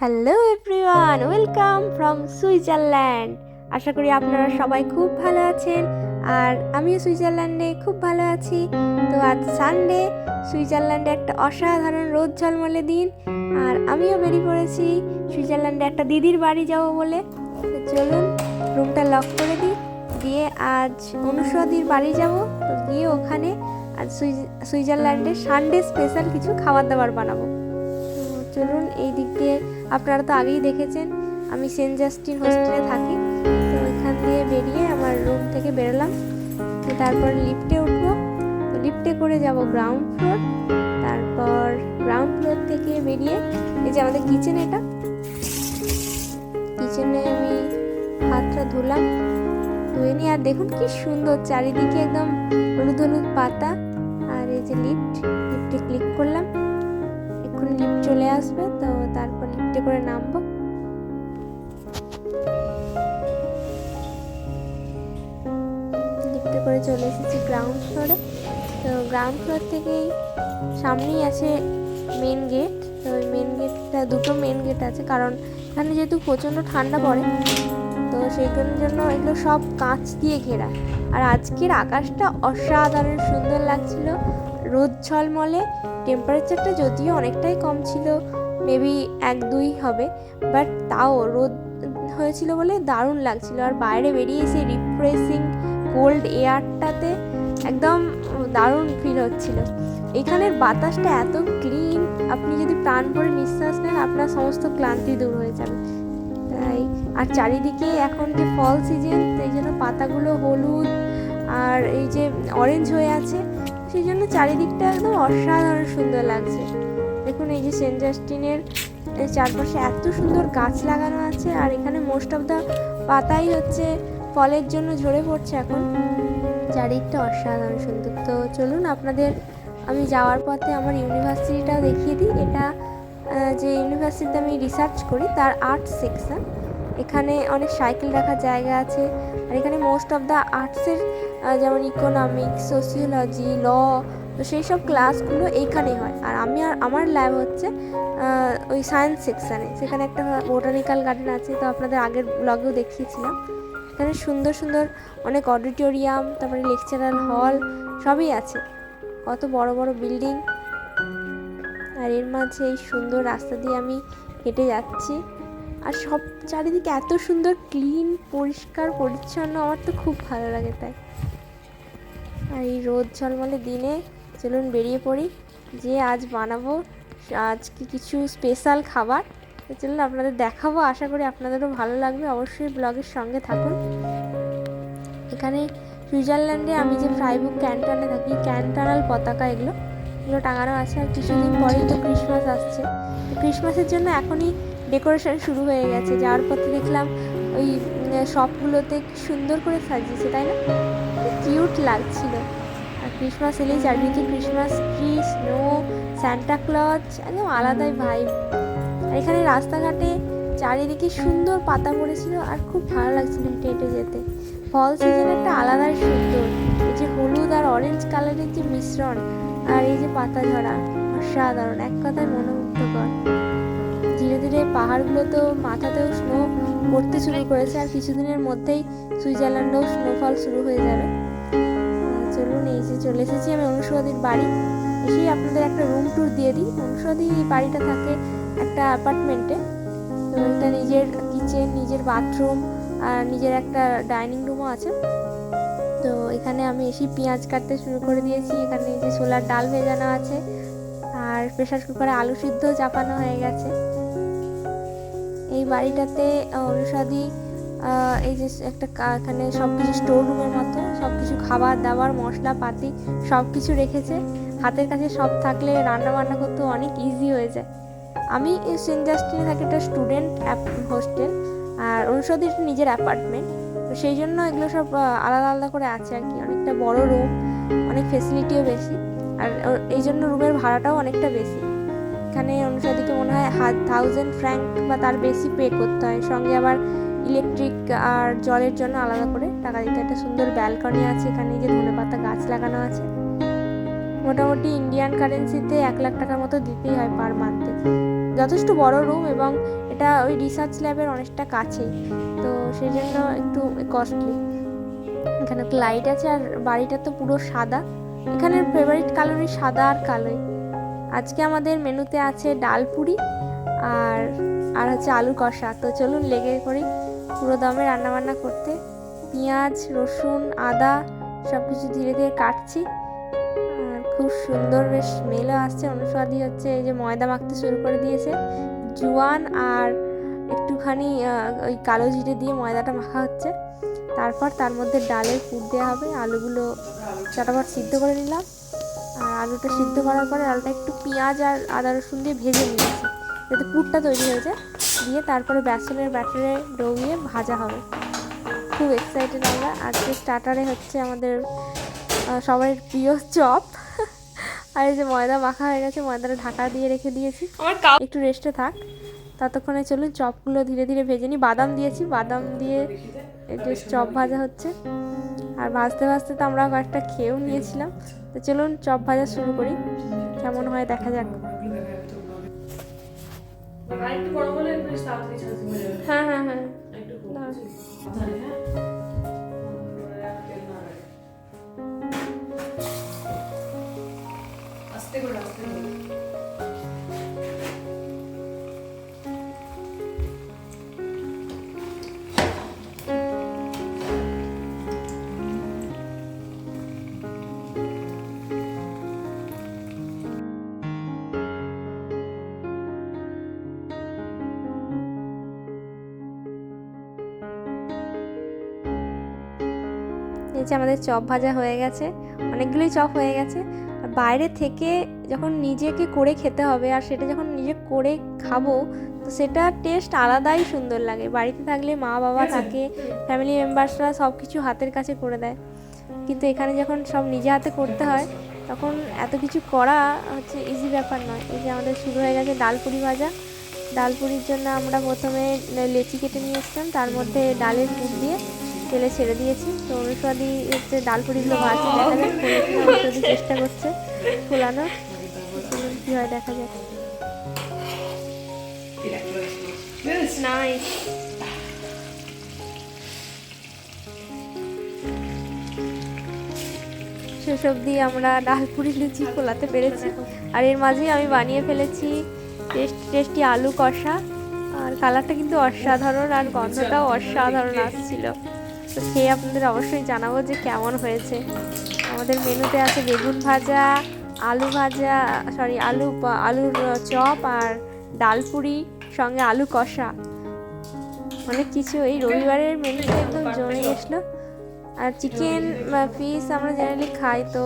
Hello everyone, welcome from Switzerland. আশা করি আপনারা সবাই খুব ভালো আছেন, আর আমিও সুইজারল্যান্ডে খুব ভালো আছি। তো আজ সানডে, সুইজারল্যান্ডে একটা অসাধারণ রোদ ঝলমলে দিন, আর আমিও বেরিয়ে পড়েছি সুইজারল্যান্ডে একটা দিদির বাড়ি যাব বলে। তো চলুন রুমটা লক করে দিই, দিয়ে আজ অনুষদির বাড়ি যাব। তো গিয়ে ওখানে আজ সুইজারল্যান্ডের সানডে স্পেশাল কিছু খাবার দাবার বানাবো। চলুন, এই দিক দিয়ে আপনারা তো আগেই দেখেছেন আমি সেন্ট জাস্টিন হোস্টেলে থাকি। তো এখান দিয়ে বেরিয়ে আমার রুম থেকে বেরোলাম, তো তারপর লিফটে উঠবো। তো লিফটে করে যাব গ্রাউন্ড ফ্লোর। তারপর গ্রাউন্ড ফ্লোর থেকে বেরিয়ে এই যে আমাদের কিচেন, এটা কিচেনে আমি হাতটা ধুলাম, ধুয়ে নিয়ে আর দেখুন কি সুন্দর চারিদিকে একদম হলুদ হলুদ পাতা। আর এই যে লিফটে ক্লিক করলাম, এখন লিফট চলে আসবে। তো তারপর লিফটে করে নামবো। লিফটে করে চলে এসেছি গ্রাউন্ড ফ্লোরে। তো গ্রাউন্ড ফ্লোর থেকেই সামনেই আছে মেন গেট। তো ওই মেন গেটটা, দুটো মেন গেট আছে, কারণ এখানে যেহেতু প্রচণ্ড ঠান্ডা পড়ে, তো সেইটার জন্য এগুলো সব কাঁচ দিয়ে ঘেরা। আর আজকের আকাশটা অসাধারণ সুন্দর লাগছিল, রোদ ঝলমলে। টেম্পারেচারটা যদিও অনেকটাই কম ছিল, মেবি 1-2 হবে, বাট তাও রোদ হয়েছিল বলে দারুণ লাগছিল। আর বাইরে বেরিয়ে এসে রিফ্রেশিং কোল্ড এয়ারটাতে একদম দারুণ ফিল হচ্ছিল। এখানের বাতাসটা এত ক্লিন, আপনি যদি প্রাণ ভরে নিঃশ্বাস নেন আপনার সমস্ত ক্লান্তি দূর হয়ে যাবে। তাই আর চারিদিকে এখন যে ফল সিজন, এই জন্য পাতাগুলো হলুদ আর এই যে অরেঞ্জ হয়ে আছে, সেই জন্য চারিদিকটা একদম অসাধারণ সুন্দর লাগছে। দেখুন এই যে সেন্ট জাস্টিনের চারপাশে এত সুন্দর গাছ লাগানো আছে, আর এখানে মোস্ট অফ দ্য পাতাই হচ্ছে ফলের জন্য ঝরে পড়ছে এখন। চারিদিকটা অসাধারণ সুন্দর। তো চলুন আপনাদের আমি যাওয়ার পথে আমার ইউনিভার্সিটিটাও দেখিয়ে দিই। এটা যে ইউনিভার্সিটিতে আমি রিসার্চ করি তার আর্টস সেকশন। এখানে অনেক সাইকেল রাখার জায়গা আছে, আর এখানে মোস্ট অফ দ্য আর্টসের যেমন ইকোনমিক্স, সোশিওলজি, ল, তো সেই সব ক্লাসগুলো এইখানেই হয়। আর আমার ল্যাব হচ্ছে ওই সায়েন্স সেকশানে, সেখানে একটা বোটানিক্যাল গার্ডেন আছে। তো আপনাদের আগের ব্লগেও দেখিয়েছিলাম। এখানে সুন্দর সুন্দর অনেক অডিটোরিয়াম, তারপরে লেকচারার হল সবই আছে, কত বড় বড় বিল্ডিং। আর এর মাঝে এই সুন্দর রাস্তা দিয়ে আমি হেঁটে যাচ্ছি, আর সব চারিদিকে এত সুন্দর ক্লিন, পরিষ্কার পরিচ্ছন্ন, আমার তো খুব ভালো লাগে তাই। আর এই রোদ ঝলমলে দিনে চলুন বেরিয়ে পড়ি, যে আজ বানাবো আজকে কিছু স্পেশাল খাবার। তো চলুন আপনাদের দেখাবো, আশা করি আপনাদেরও ভালো লাগবে। অবশ্যই ব্লগের সঙ্গে থাকুন। এখানে সুইজারল্যান্ডে আমি যে ফ্রাইবুক ক্যান্টনে থাকি, ক্যান্টনাল পতাকা এগুলো টাঙানো আছে। আর কিছুদিন পরেই তো ক্রিসমাস আসছে, তো ক্রিসমাসের জন্য এখনই ডেকোরেশন শুরু হয়ে গেছে। যাওয়ার পথে দেখলাম ওই শপগুলোতে সুন্দর করে সাজিয়েছে, তাই না? কিউট লাগছিল। আর ক্রিসমাস এলেই চারদিকে Christmas tree, snow, Santa Claus, একদম আলাদাই ভাইব। আর এখানে রাস্তাঘাটে চারিদিকে সুন্দর পাতা পড়েছিল, আর খুব ভালো লাগছিল হেঁটে হেঁটে যেতে। ফল সিজন একটা আলাদাই সুন্দর, এই যে হলুদ আর অরেঞ্জ কালারের যে মিশ্রণ, আর এই যে পাতা ঝরা, অসাধারণ, এক কথায় মনোমুগ্ধকর। ধীরে ধীরে পাহাড়গুলো তো মাথাতেও স্নো পড়তে শুরু করেছে, আর কিছুদিনের মধ্যেই সুইজারল্যান্ডেও স্নোফল শুরু হয়ে যাবে। চলুন, এই যে চলে এসেছি আমি অনুষদির বাড়ি। এসেই আপনাদের একটা রুম ট্যুর দিয়ে দিই। অনুষদি বাড়িটা থাকে একটা অ্যাপার্টমেন্টে। তো এটা নিজের কিচেন, নিজের বাথরুম, আর নিজের একটা ডাইনিং রুমও আছে। তো এখানে আমি এসেই পেঁয়াজ কাটতে শুরু করে দিয়েছি। এখানে এই যে ছোলার ডাল ভেজানো আছে, আর প্রেসার কুকারে আলু সিদ্ধও চাপানো হয়ে গেছে। এই বাড়িটাতে অনুষদি এই যে একটা এখানে সব কিছু স্টোর রুমের মতো সব কিছু খাবার দাবার মশলাপাতি সব কিছু রেখেছে। হাতের কাছে সব থাকলে রান্না বান্না করতে অনেক ইজি হয়ে যায়। আমি সেন্ট জাস্টিনে থাকি, একটা স্টুডেন্ট হোস্টেল, আর অনুষদের নিজের অ্যাপার্টমেন্ট। তো সেই জন্য এগুলো সব আলাদা আলাদা করে আছে আর কি। অনেকটা বড় রুম, অনেক ফেসিলিটিও বেশি, আর এই জন্য রুমের ভাড়াটাও অনেকটা বেশি। এখানে অনুষদিকে মনে হয় 1000 ফ্র্যাঙ্ক বা তার বেশি পে করতে হয়, সঙ্গে আবার ইলেকট্রিক আর জলের জন্য আলাদা করে টাকা দিতে। একটা সুন্দর ব্যালকনি আছে, এখানে যে ধনেপাতা গাছ লাগানো আছে। মোটামুটি ইন্ডিয়ান কারেন্সিতে 1 লাখ টাকার মতো দিতেই হয় পার মান্থে। যথেষ্ট বড় রুম এবং এটা ওই রিসার্চ ল্যাবের অনেকটা কাছেই, তো সেই জন্য একটু কস্টলি। এখানে একটা লাইট আছে আর বাড়িটা তো পুরো সাদা। এখানের ফেভারিট কালারই সাদা আর কালোই। আজকে আমাদের মেনুতে আছে ডাল পুরি আর আর হচ্ছে আলু কষা। তো চলুন লেগে করি পুরো দমে রান্নাবান্না করতে। পেঁয়াজ, রসুন, আদা সব কিছু ধীরে ধীরে কাটছি। আর খুব সুন্দর বেশ স্মেলও আসছে। অনুস্বাদী হচ্ছে এই যে ময়দা মাখতে শুরু করে দিয়েছে। জোয়ান আর একটুখানি ওই কালো জিরে দিয়ে ময়দাটা মাখা হচ্ছে। তারপর তার মধ্যে ডালের পুর দেওয়া হবে। আলুগুলো চটাপট সিদ্ধ করে নিলাম। আর আলুটা সিদ্ধ করার পরে আলুটা একটু পেঁয়াজ আর আদা রসুন দিয়ে ভেজে নিয়েছি যাতে পুরটা তৈরি হয়ে যায়। দিয়ে তারপরে বেসনের ব্যাটারে ডুবিয়ে ভাজা হবে। খুব এক্সাইটেড আমরা। আজকে স্টার্টারে হচ্ছে আমাদের সবার প্রিয় চপ। আর এই যে ময়দা মাখা হয়ে গেছে, ময়দাটা ঢাকা দিয়ে রেখে দিয়েছি, একটু রেস্টে থাক। ততক্ষণে চলুন চপগুলো ধীরে ধীরে ভেজে নিই। বাদাম দিয়েছি, বাদাম দিয়ে একটু চপ ভাজা হচ্ছে। আর ভাজতে ভাজতে তো আমরা কয়েকটা খেয়েও নিয়েছিলাম। তো চলুন চপ ভাজা শুরু করি, কেমন হয় দেখা যাক। হ্যাঁ হ্যাঁ হ্যাঁ এই যে আমাদের চপ ভাজা হয়ে গেছে, অনেকগুলোই চপ হয়ে গেছে। আর বাইরে থেকে যখন নিজেকে করে খেতে হবে আর সেটা যখন নিজে করে খাবো তো সেটা টেস্ট আলাদাই সুন্দর লাগে। বাড়িতে থাকলে মা বাবা থাকে, ফ্যামিলি মেম্বার্সরা সব কিছু হাতের কাছে করে দেয়, কিন্তু এখানে যখন সব নিজে হাতে করতে হয় তখন এত কিছু করা হচ্ছে ইজি ব্যাপার নয়। এই যে আমাদের শুরু হয়ে গেছে ডাল পুরি ভাজা। ডাল পুরির জন্য আমরা প্রথমে লেচি কেটে নিয়ে এসেছিলাম, তার মধ্যে ডালের পুর দিয়ে তেলে ছেড়ে দিয়েছি। তো অনুস্বাদী হচ্ছে ডাল পুরিগুলো ভাজছে, দেখা যাক অনুস্বাদী চেষ্টা করছে ফোলানোর। কি হয় দেখা যাক। নাইস। সেসব দিয়ে আমরা ডাল পুরি লুচি ফোলাতে পেরেছি। আর এর মাঝেই আমি বানিয়ে ফেলেছি টেস্টি আলু কষা। আর কালারটা কিন্তু অসাধারণ আর গন্ধটাও অসাধারণ আসছিল। তো খেয়ে আপনাদের অবশ্যই জানাবো যে কেমন হয়েছে। আমাদের মেনুতে আছে বেগুন ভাজা, আলুর চপ আর ডাল পুরি সঙ্গে আলু কষা, অনেক কিছু। এই রবিবারের মেনুতে একদম জমে গেছিলো। আর চিকেন ফিশ আমরা জেনারেলি খাই, তো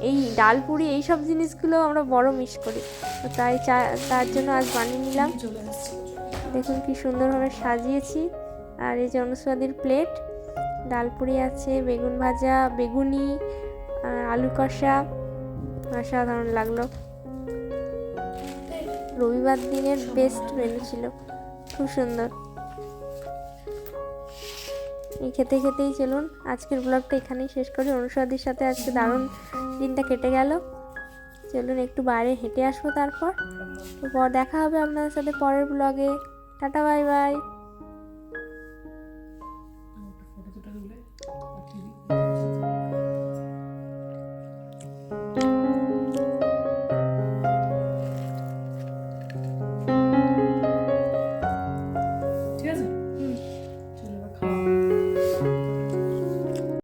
এই ডাল পুরি এইসব জিনিসগুলো আমরা বড় মিস করি। তো তার জন্য আজ বানিয়ে নিলাম। দেখুন কি সুন্দরভাবে সাজিয়েছি। আর এই যে অনুস্বাদীর প্লেট, ডাল পুরি আছে, বেগুন ভাজা, বেগুনি, আলু কষা, অসাধারণ লাগলো। রবিবার দিনের বেস্ট মেনু ছিল, খুব সুন্দর। এই খেতে খেতেই চলুন আজকের ব্লগটা এখানেই শেষ করি। অনুস্বাদীর সাথে আজকে দারুণ দিনটা কেটে গেল। চলুন একটু বাইরে হেঁটে আসবো, তারপর দেখা হবে আপনাদের সাথে পরের ব্লগে। Tata, bye bye.